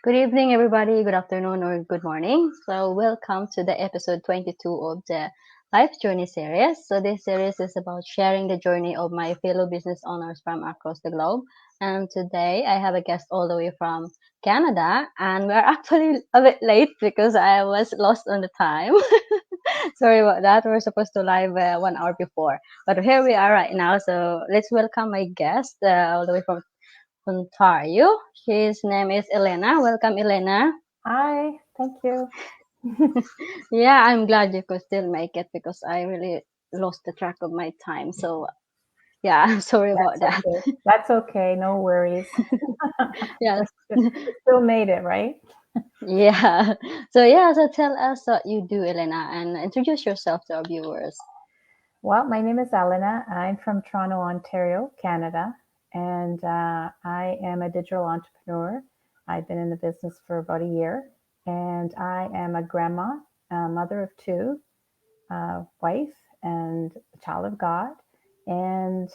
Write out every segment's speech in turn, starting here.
Good evening, everybody. Good afternoon or good morning. So, welcome to the episode 22 of the Life Journey series. So, this series is about sharing the journey of my fellow business owners from across the globe. And today, I have a guest all the way from Canada, and we're actually a bit late because I was lost on the time. Sorry about that. We're supposed to live 1 hour before, but here we are right now. So, let's welcome my guest all the way from Ontario. His name is Elena. Welcome, Elena. Hi, thank you. Yeah, I'm glad you could still make it because I really lost the track of my time. So, yeah, I'm sorry about That's that. okay. That's okay. No worries. Yes. We still made it, right? Yeah. So tell us what you do, Elena, and introduce yourself to our viewers. Well, my name is Elena. I'm from Toronto, Ontario, Canada, and I am a digital entrepreneur. I've been in the business for about a year, and I am a grandma, a mother of two, wife, and a child of God. And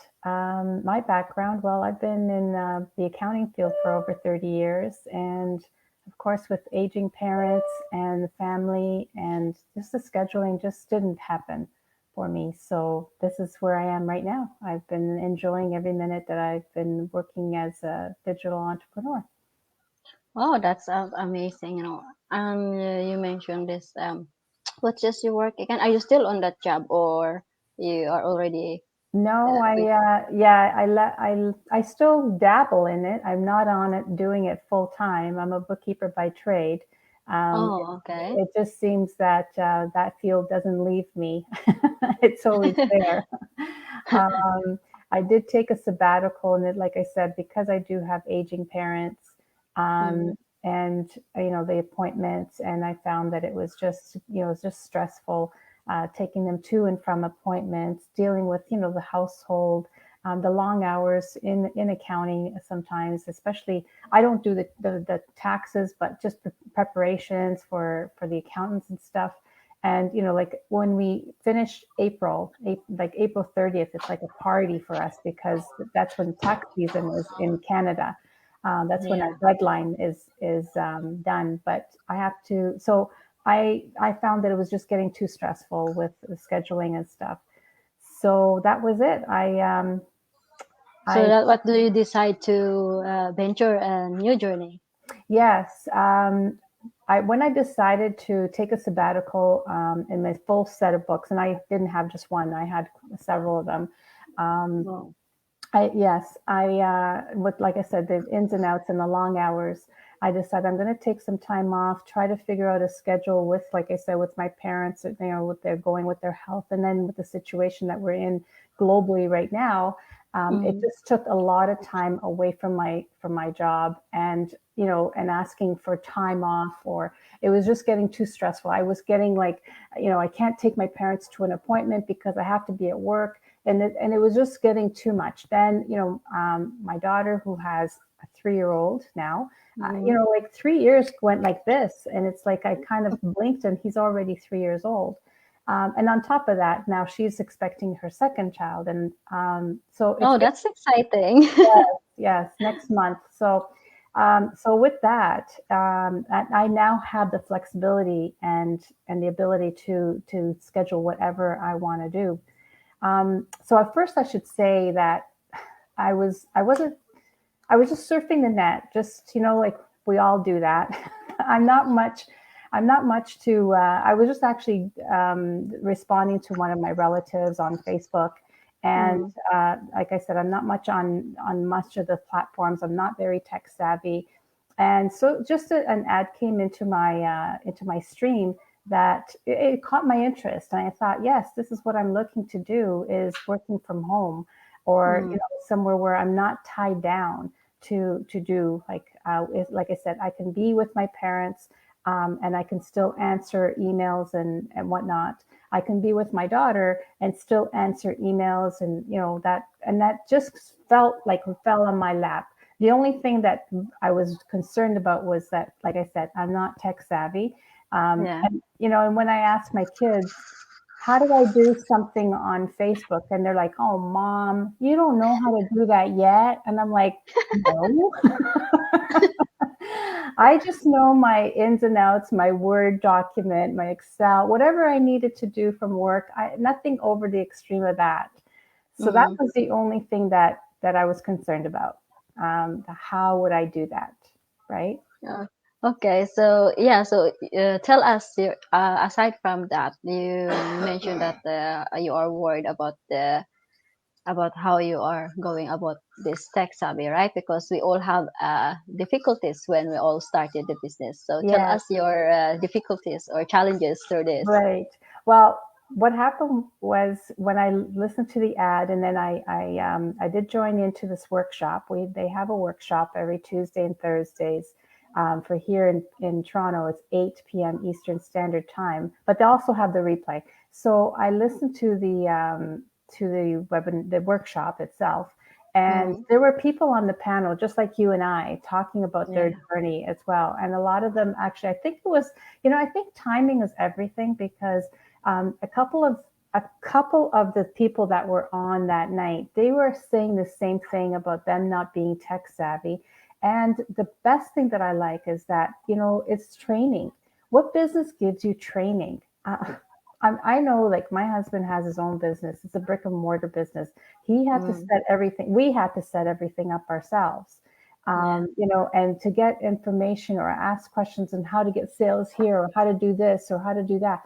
my background, well, I've been in the accounting field for over 30 years. And of course, with aging parents and the family, and just the scheduling just didn't happen for me. So this is where I am right now. I've been enjoying every minute that I've been working as a digital entrepreneur. Oh, that's amazing. You mentioned this. What's just your work again? Are you still on that job, or you are already No, with? I still dabble in it. I'm not on it doing it full time. I'm a bookkeeper by trade. It, Oh, okay. it just seems that that field doesn't leave me. It's always there. Um, I did take a sabbatical, and like I said, because I do have aging parents, Mm. um, and the appointments, and I found that it was just it was just stressful, taking them to and from appointments, dealing with the household, the long hours in accounting sometimes, especially. I don't do the taxes, but just preparations for the accountants and stuff. And like when we finish like April 30th, it's like a party for us because that's when tax season is in Canada. That's when our Yeah. deadline is done. But I have to. So I found that it was just getting too stressful with the scheduling and stuff. So that was it. So I that what do you decide to venture a new journey? Yes. When I decided to take a sabbatical in my full set of books, and I didn't have just one, I had several of them. Um, Wow. with, like I said, the ins and outs and the long hours, I decided I'm going to take some time off, try to figure out a schedule with, like I said, with my parents, what they're going with their health, and then with the situation that we're in globally right now. It Mm. just took a lot of time away from my job, and and asking for time off, or it was just getting too stressful. I was getting like, I can't take my parents to an appointment because I have to be at work, and it was just getting too much. Then my daughter, who has a 3-year-old now, Mm. like 3 years went like this, and it's like I kind of blinked and he's already 3 years old. And on top of that, now she's expecting her second child, and so it's Oh, that's exciting. yes, next month. So with that, I now have the flexibility and the ability to schedule whatever I want to do. So at first, I should say that I was just surfing the net, just like we all do that. I'm not much. I'm not much to. I was just actually responding to one of my relatives on Facebook, and Mm. like I said, I'm not much on much of the platforms. I'm not very tech savvy, and so just an ad came into my stream that it caught my interest, and I thought, yes, this is what I'm looking to do: is working from home, or Mm. somewhere where I'm not tied down to do like I said, I can be with my parents, and I can still answer emails and whatnot. I can be with my daughter and still answer emails, and that just felt like it fell on my lap. The only thing that I was concerned about was that, like I said, I'm not tech savvy, Yeah. and when I ask my kids, how do I do something on Facebook? And they're like, oh, mom, you don't know how to do that yet. And I'm like, no, I just know my ins and outs, my Word document, my Excel, whatever I needed to do from work. Nothing over the extreme of that. So that Mm. was the only thing that I was concerned about. How would I do that, right? Uh, okay, so yeah, so tell us your, aside from that, you mentioned that you are worried about how you are going about this tech savvy, right? Because we all have difficulties when we all started the business. So tell Yes. us your difficulties or challenges through this. Right. Well, what happened was when I listened to the ad, and then I did join into this workshop. They have a workshop every Tuesday and Thursdays. For here in Toronto, it's 8 p.m. Eastern Standard Time, but they also have the replay. So I listened to the workshop itself, and Mm, there were people on the panel just like you and I talking about their yeah. journey as well. And a lot of them actually, I think it was, I think timing is everything, because a couple of the people that were on that night, they were saying the same thing about them not being tech savvy. And the best thing that I like is that, it's training. What business gives you training? I know, like, my husband has his own business. It's a brick and mortar business. He had to Mm, set everything. We had to set everything up ourselves. yeah. And to get information or ask questions on how to get sales here or how to do this or how to do that.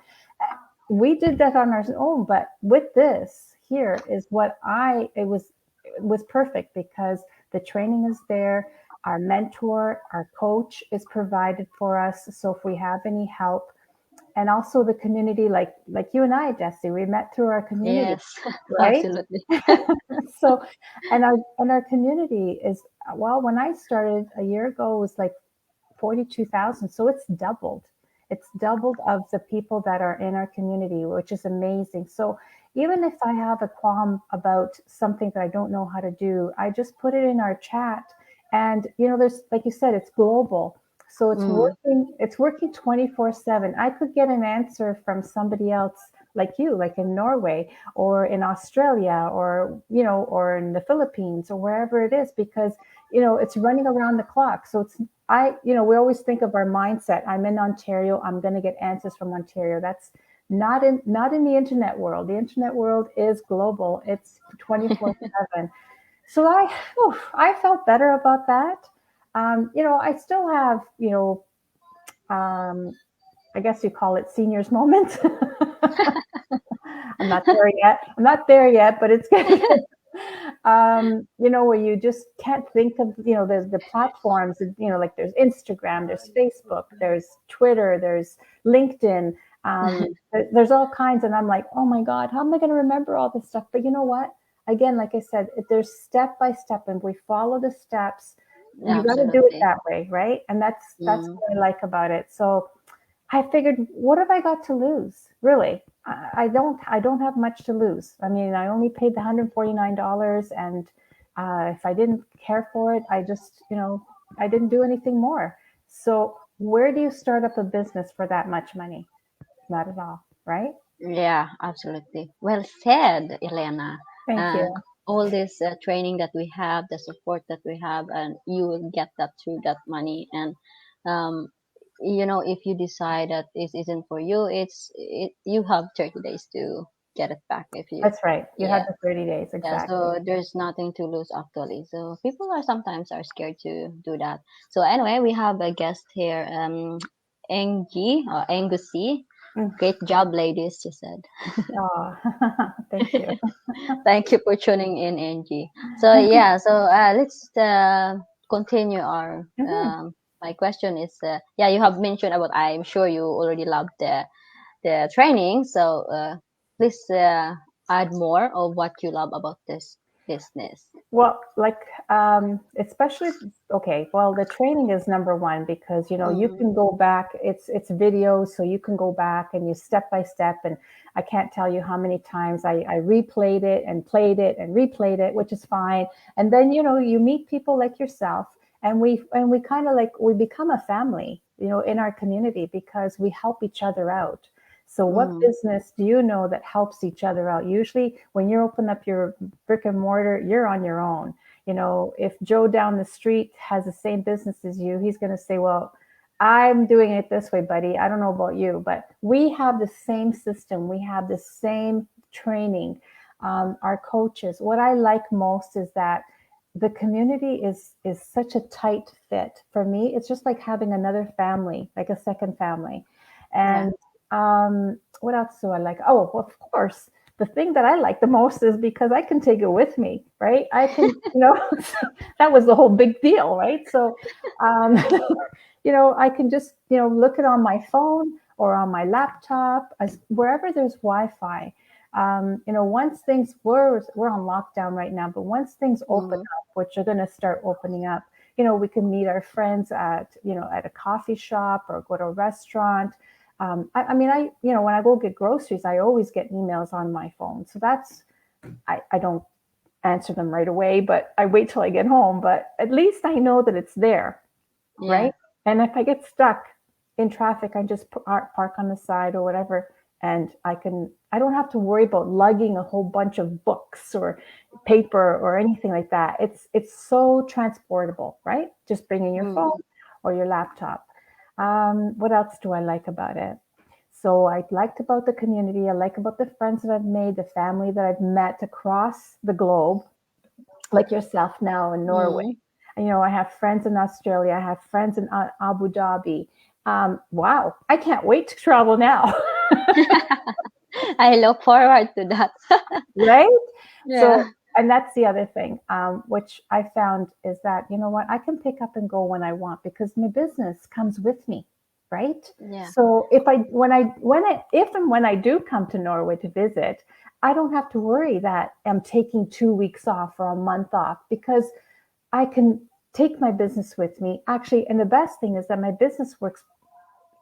We did that on our own, but with this here is it was perfect, because the training is there. Our mentor, our coach is provided for us. So if we have any help, and also the community, like you and I, Jesse, we met through our community, Yes, right? absolutely. So, and our community is, well, when I started a year ago, it was like 42,000. So it's doubled. It's doubled of the people that are in our community, which is amazing. So even if I have a qualm about something that I don't know how to do, I just put it in our chat. And there's, like you said, it's global. So Mm, it's working 24/7. I could get an answer from somebody else like you, like in Norway or in Australia, or in the Philippines, or wherever it is, because it's running around the clock. So we always think of our mindset. I'm in Ontario. I'm going to get answers from Ontario. That's not in the internet world. The internet world is global. It's 24/7. So I felt better about that. I still have, um, I guess you call it seniors moment. I'm not there yet. I'm not there yet, but it's good. Where you just can't think of, the platforms, like there's Instagram, there's Facebook, there's Twitter, there's LinkedIn, there's all kinds. And I'm like, oh my God, how am I going to remember all this stuff? But you know what? Again, like I said, there's step by step, and we follow the steps. You got to do it absolutely. that way, right? And that's Mm, what I like about it. So I figured, what have I got to lose? Really, I don't have much to lose. I mean, I only paid the $149, and if I didn't care for it, I didn't do anything more. So where do you start up a business for that much money? Not at all, right? yeah, absolutely. Well said, Elena. Thank Uh, you. all this training that we have, the support that we have, and you will get that through that money. And um, if you decide that this isn't for you, you have 30 days to get it back if you, That's right. You have yeah. the 30 days Yeah, exactly. so there's nothing to lose actually. So people are sometimes are scared to do that. So anyway, we have a guest here, Angie or Angusi. Mm. Great job, ladies, she said. Oh, thank you. Thank you for tuning in, Angie. So yeah, so let's continue our. Mhm. My question is, yeah, you have mentioned about. I'm sure you already love the training. So please add more of what you love about this business. Well, like, especially, okay, well, the training is number one, because you Mm, can go back. It's videos, so you can go back and you step by step. And I can't tell you how many times I replayed it and played it and replayed it, which is fine. And then you meet people like yourself, and we kind of, like, we become a family, in our community, because we help each other out. So what mm, business do you know that helps each other out? Usually when you open up your brick and mortar, you're on your own. If Joe down the street has the same business as you, he's going to say, well, I'm doing it this way, buddy. I don't know about you, but we have the same system. We have the same training. Our coaches. What I like most is that the community is such a tight fit. For me, it's just like having another family, like a second family. Yeah. And what else do I like? Oh, of course. The thing that I like the most is because I can take it with me, right? I can, that was the whole big deal, right? So, um, I can just, look it on my phone or on my laptop, wherever there's Wi-Fi. Once things we're on lockdown right now, but once things open Mm-hmm. up, which are going to start opening up, we can meet our friends at a coffee shop or go to a restaurant. I mean, when I go get groceries, I always get emails on my phone. So I don't answer them right away, but I wait till I get home. But at least I know that it's there, Yeah. right? And if I get stuck in traffic, I just park on the side or whatever, and I don't have to worry about lugging a whole bunch of books or paper or anything like that. It's so transportable, right? Just bringing your phone Mm-hmm. or your laptop. What else do I like about it? So I liked about the community. I like about the friends that I've made, the family that I've met across the globe, like yourself now in Norway. Mm-hmm. I have friends in Australia. I have friends in Abu Dhabi. Wow, I can't wait to travel now, I look forward to that. right? Yeah. So, and that's the other thing, which I found is that, you know what, I can pick up and go when I want because my business comes with me, right? Yeah. So if I, if and when I do come to Norway to visit, I don't have to worry that I'm taking 2 weeks off or a month off because I can take my business with me. Actually, and the best thing is that my business works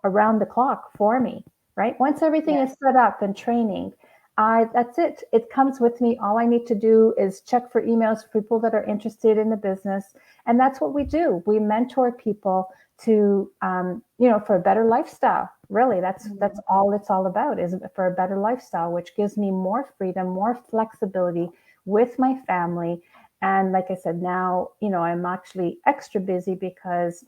around the clock for me, right? Once everything is Yes. set up and training, that's it. It comes with me. All I need to do is check for emails for people that are interested in the business. And that's what we do. We mentor people to, for a better lifestyle. Really, that's Mm-hmm. all it's all about is for a better lifestyle, which gives me more freedom, more flexibility with my family. And like I said, now, I'm actually extra busy because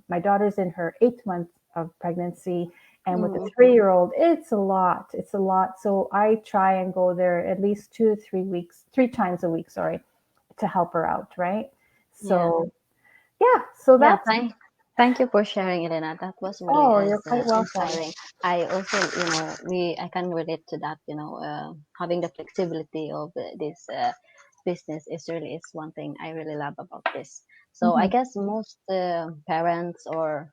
my daughter's in her 8th month of pregnancy. And with a Mm-hmm. 3-year-old, it's a lot. It's a lot. So I try and go there at least 2 to 3 weeks, 3 times a week, sorry, to help her out, right? Yeah. So yeah, so Yeah, that's, thank you for sharing, Elena. That was really oh, you're quite welcome. inspiring. I also, I can relate to that. Having the flexibility of this business is one thing I really love about this. So I Hmm. guess most parents or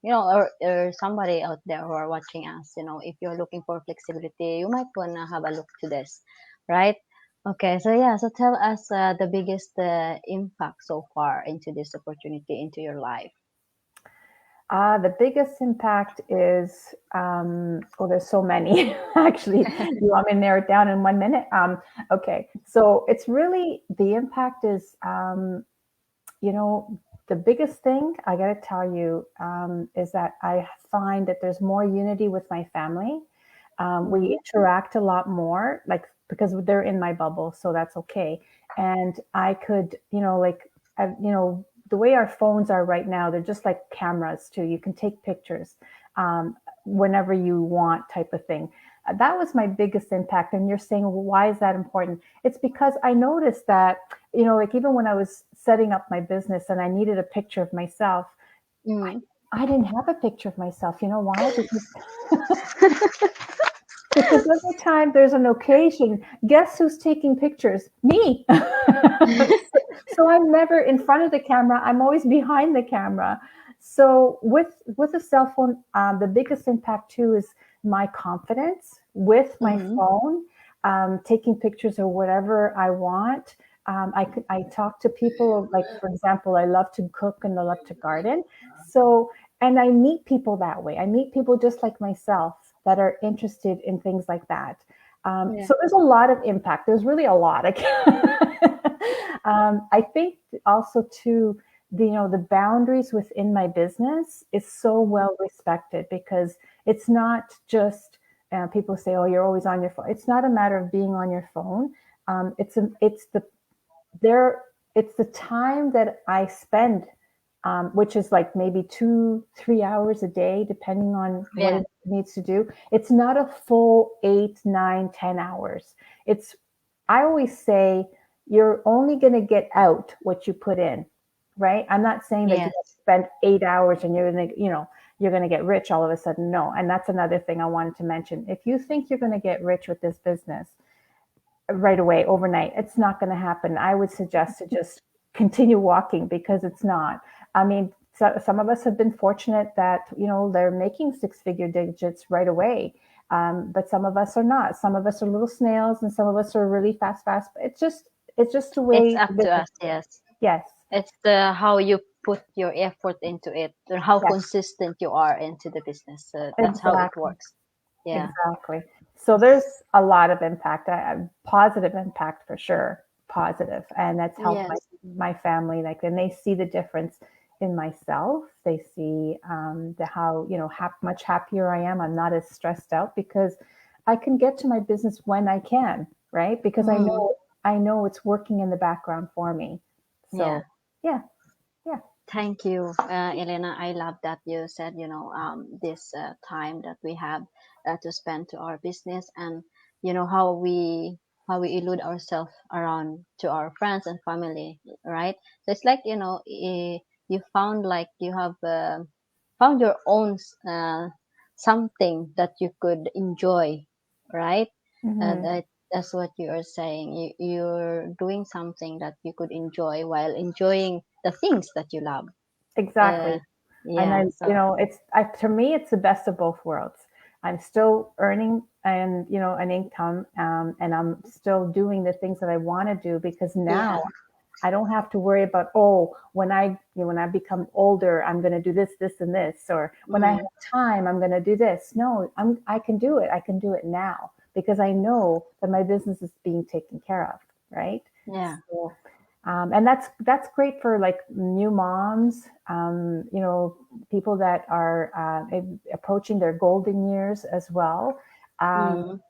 or somebody out there who are watching us, if you're looking for flexibility, you might wanna have a look to this, right? Okay, so yeah, so tell us the biggest impact so far into this opportunity into your life. The biggest impact is, oh, there's so many actually. You want me to narrow it down in 1 minute? Okay, so it's really the impact is, you know, the biggest thing I got to tell you is that I find that there's more unity with my family. We Mhm. interact a lot more, like because they're in my bubble, so that's okay. And I could, the way our phones are right now, they're just like cameras too. You can take pictures whenever you want, type of thing. That was my biggest impact. And you're saying, well, why is that important? It's because I noticed that, like even when I was setting up my business and I needed a picture of myself, Mhm. I didn't have a picture of myself. You know why? Because every time there's an occasion, guess who's taking pictures? Me. So I'm never in front of the camera. I'm always behind the camera. So with a cell phone, the biggest impact too is my confidence with my Mhm. phone, taking pictures or whatever I want. I talk to people like, for example, I love to cook and I love to garden. So, and I meet people that way. I meet people just like myself that are interested in things like that. Yeah. So there's a lot of impact. There's really a lot. I think also too, the boundaries within my business is so Mhm. well respected because it's not just people say, "Oh, you're always on your phone." It's not a matter of being on your phone. It's the there. It's the time that I spend which is like maybe 2, 3 hours a day, depending on what Yeah. it needs to do. It's not a full 8, 9, 10 hours. It's, I always say, you're only going to get out what you put in, right? I'm not saying that you Yes. spend 8 hours and you're going to, you're going to get rich all of a sudden. No. And that's another thing I wanted to mention. If you think you're going to get rich with this business right away, overnight, it's not going to happen. I would suggest to just continue walking, because it's not. I mean, so, some of us have been fortunate that, they're making six-figure digits right away. But some of us are not. Some of us are little snails, and some of us are really fast. It's just the It's way up the to business. us. Yes. Yes, It's the how you put your effort into it and how yes, consistent you are into the business. So that's how it exactly. works. Yeah. Exactly. So there's a lot of impact, positive impact for sure, positive, and that's helped my Yes. my family. Like, and they see the difference in myself. They see the how much happier I am. I'm not as stressed out because I can get to my business when I can, right? Because Mm. I know it's working in the background for me. Yeah. So yeah, yeah. Thank you, Elena. I love that you said, this time that we have to spend to our business, and how we elude ourselves around to our friends and family, right? So it's like, you found like you have found your own something that you could enjoy, right? Hmm. That's what you are saying. You're doing something that you could enjoy while enjoying the things that you love. Uh, Exactly. And yeah. So to me, it's the best of both worlds. I'm still earning and an income, and I'm still doing the things that I want to do, because yeah. now I don't have to worry about, oh, when I become older, I'm going to do this, and this, or when I have Mm, time, I'm going to do this. No, I can do it. I can do it now, because I know that my business is being taken care of, right? yeah. So, and that's great for like new moms, people that are approaching their golden years as well. Mm,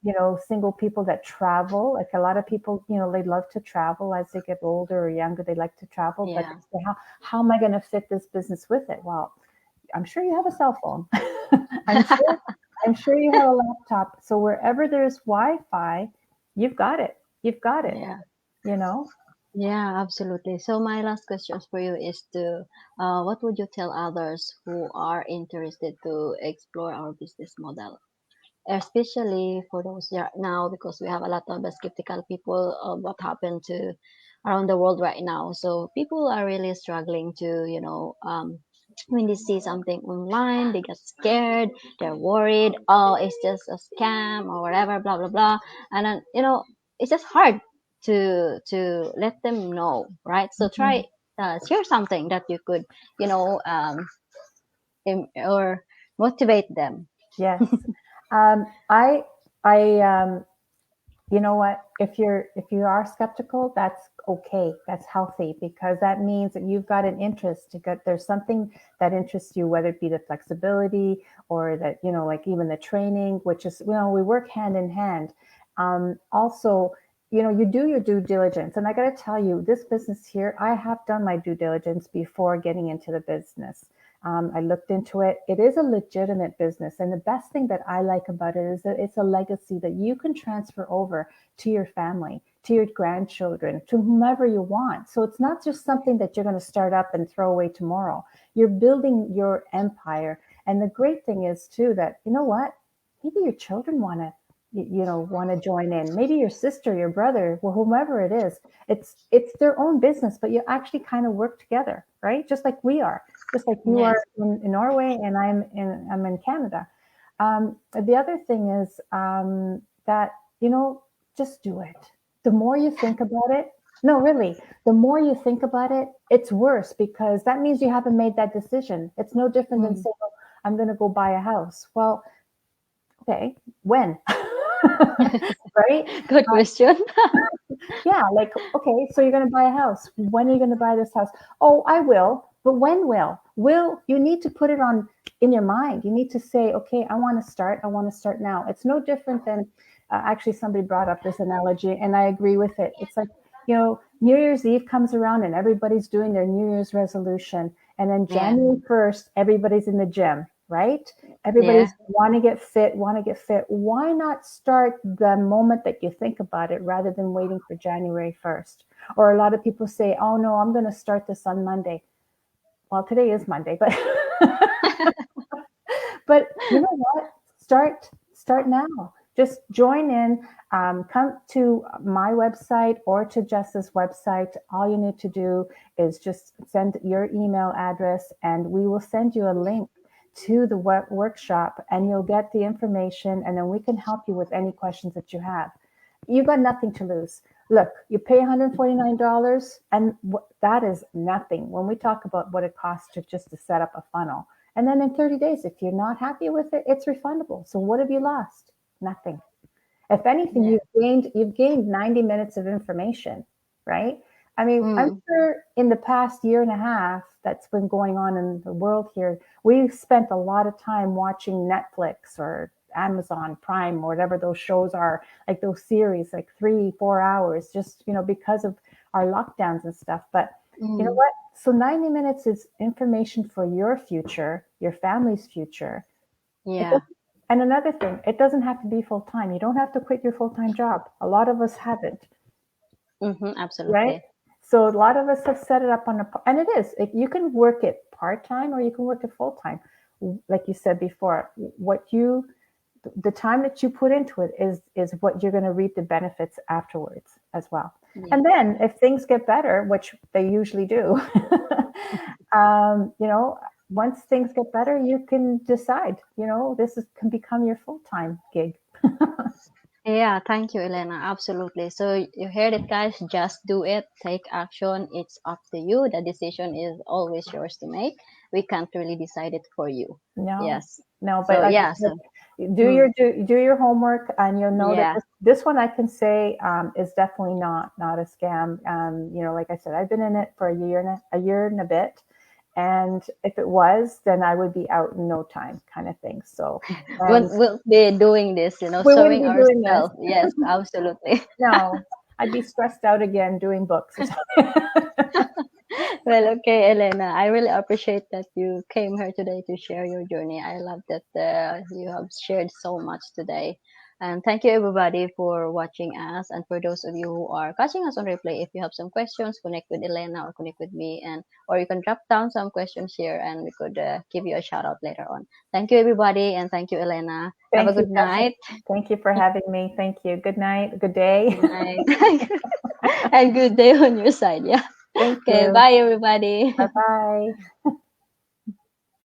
Single people that travel. Like, a lot of people, they love to travel as they get older or younger. They like to travel, but yeah. they say, how am I going to fit this business with it? Well, I'm sure you have a cell phone. I'm sure I'm sure you have a laptop. So wherever there's Wi-Fi, you've got it. You've got it. Yeah. You know. Yeah, absolutely. So my last question for you is what would you tell others who are interested to explore our business model? Especially for those now, because we have a lot of skeptical people of what happened to around the world right now. So people are really struggling to, when they see something online, they get scared, they're worried, oh, it's just a scam or whatever, blah blah blah. And then, it's just hard to let them know, right? So try Mhm. share something that you could, or motivate them. Yes. I, you know what? If you are skeptical, that's okay. That's healthy, because that means that you've got an interest. There's something that interests you, whether it be the flexibility, or that, like, even the training, which is, we work hand in hand. Also, you do your due diligence, and I got to tell you, this business here, I have done my due diligence before getting into the business. I looked into it. It is a legitimate business. And the best thing that I like about it is that it's a legacy that you can transfer over to your family, to your grandchildren, to whomever you want. So it's not just something that you're going to start up and throw away tomorrow. You're building your empire. And the great thing is, too, that, you know what? Maybe your children want to join in. Maybe your sister, your brother, well, whomever it is. It's their own business, but you actually kind of work together, right? Just like we are, just like you are Yes. in Norway, and I'm in Canada. The other thing is, that, just do it. The more you think about it, no, really, the more you think about it, it's worse, because that means you haven't made that decision. It's no different than Mm. saying, oh, I'm going to go buy a house. Well, okay, when? Right? Good question. Yeah, like, okay, so you're going to buy a house. When are you going to buy this house? Oh, I will. But when will? Will, you need to put it on in your mind. You need to say, okay, I want to start. I want to start now. It's no different than, actually, somebody brought up this analogy, and I agree with it. It's like, New Year's Eve comes around, and everybody's doing their New Year's resolution. And then Yeah. January 1st, everybody's in the gym, right? Yeah. Everybody's want to get fit, want to get fit. Why not start the moment that you think about it rather than waiting for January 1st? Or a lot of people say, oh no, I'm going to start this on Monday. Well, today is Monday, but but you know what? Start now. Just join in. Come to my website or to Jess's website. All you need to do is just send your email address, and we will send you a link to the workshop, and you'll get the information, and then we can help you with any questions that you have. You got nothing to lose. Look, you pay $149, and that is nothing when we talk about what it costs to set up a funnel. And then in 30 days, if you're not happy with it, it's refundable. So what have you lost? Nothing. If anything, Yeah. you've gained 90 minutes of information, right? I mean, I'm Mm. sure in the past year and a half that's been going on in the world here, we've spent a lot of time watching Netflix or Amazon Prime or whatever those shows are, like those series, like 3, 4 hours, just because of our lockdowns and stuff. But you know Mm. what? So 90 minutes is information for your future, your family's future. It Yeah. doesn't, and another thing, it doesn't have to be full time. You don't have to quit your full time job. A lot of us haven't, Mm-hmm. right? Absolutely. So a lot of us have set it up and it is. You can work it part time or you can work it full time. Like you said before, the time that you put into it is what you're going to reap the benefits afterwards as well. Yeah. And then if things get better, which they usually do, you know, once things get better, you can decide, can become your full-time gig. Yeah, thank you, Elena. Absolutely. So you heard it, guys. Just do it. Take action. It's up to you. The decision is always yours to make. We can't really decide it for you. No, Yes. no, but So like I yeah. said, So do mm, your do your homework, and you'll know that yeah. this one I can say is definitely not a scam. Like I said, I've been in it for a year and a bit, and if it was, then I would be out in no time, kind of thing. So, and We'll be doing this. we wouldn't Showing be doing this. ourselves. Yes, absolutely. No, I'd be stressed out again doing books or something. Well, okay, Elena, I really appreciate that you came here today to share your journey. I love that you have shared so much today. And thank you, everybody, for watching us. And for those of you who are catching us on replay, if you have some questions, connect with Elena or connect with me, and or you can drop down some questions here, and we could give you a shout out later on. Thank you, everybody, and thank you, Elena. Have a Thank you, good Jessica. night. Thank you for having me. Thank you. Good night. Good day. Good night, and good day on your side. Yeah. Thank Okay. you. Bye, everybody. Bye bye.